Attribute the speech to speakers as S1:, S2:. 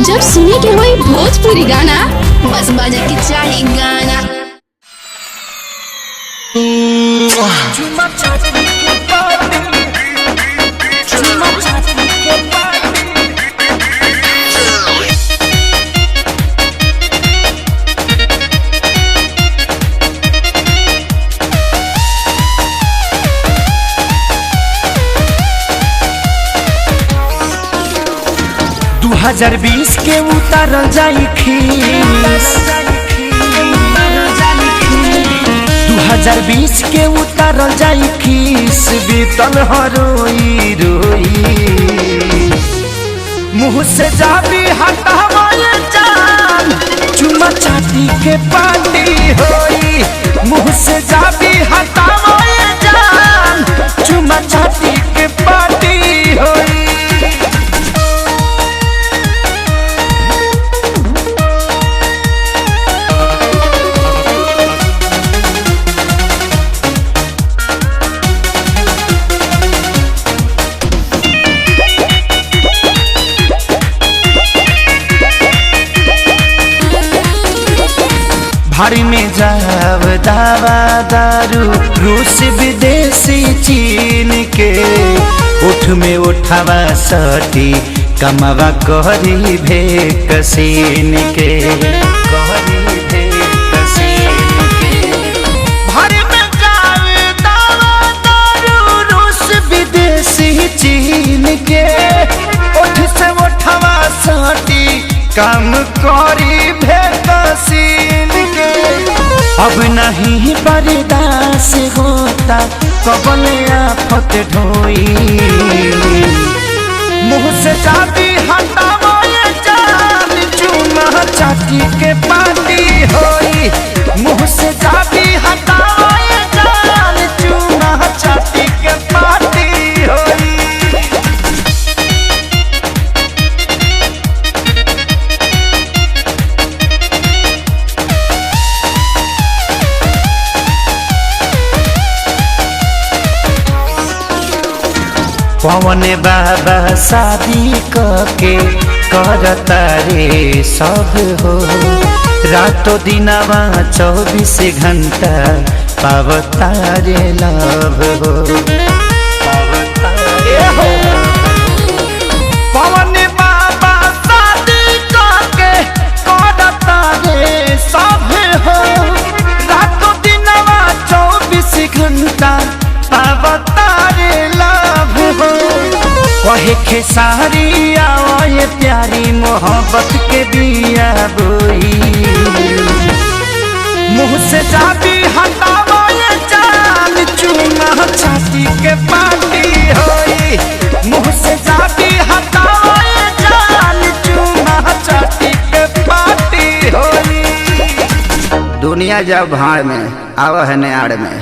S1: जब सुने के होई भोजपुरी गाना बस बजे के चाही गाना।
S2: हजार 20 के उतारल जाई खीस 2020 के उतारल जाई खीस बीतल हरोई रोई मुँह से जाबी हटावे जान चुमा चाटी के पार्टी होई मुँह से जाबी हटावे जान चुमा चाटी के पार्टी होई। भारी में जाव दावा दारू रूस विदेशी चीन के उठ में उठावा सटी कमावा कहरी भे कसीन के कहरी भे कसीन के। भारी में जाव दावा दारू रूस विदेशी चीन के उठ से उठावा सटी काम करी भे कसीन के। अब नहीं बर्दाश्त होता कबल आफत ढोई मुँह से जाबी हटावे जान चुमा चाटी के पार्टी होई मुँह से जाबी हटावे जान चुमा चाटी के पार्टी होई। पवन बाबा शादी के करता रे सब हो रातों दिनवा 24 घंटा पावता रे लव हो पवन बाबा शादी के करता रे सब हो रातों दिनवा 24 घंटा पावता रे लव हो। कहे खेसारी आए प्यारी मोहब्बत के बिया बोई मुँह से जाबी हटावे जान चुमा चाटी के पार्टी होई मुँह से जाबी हटावे जान चुमा चाटी के पार्टी होई। दुनिया जब भाड़ में आवा है नाड़ में।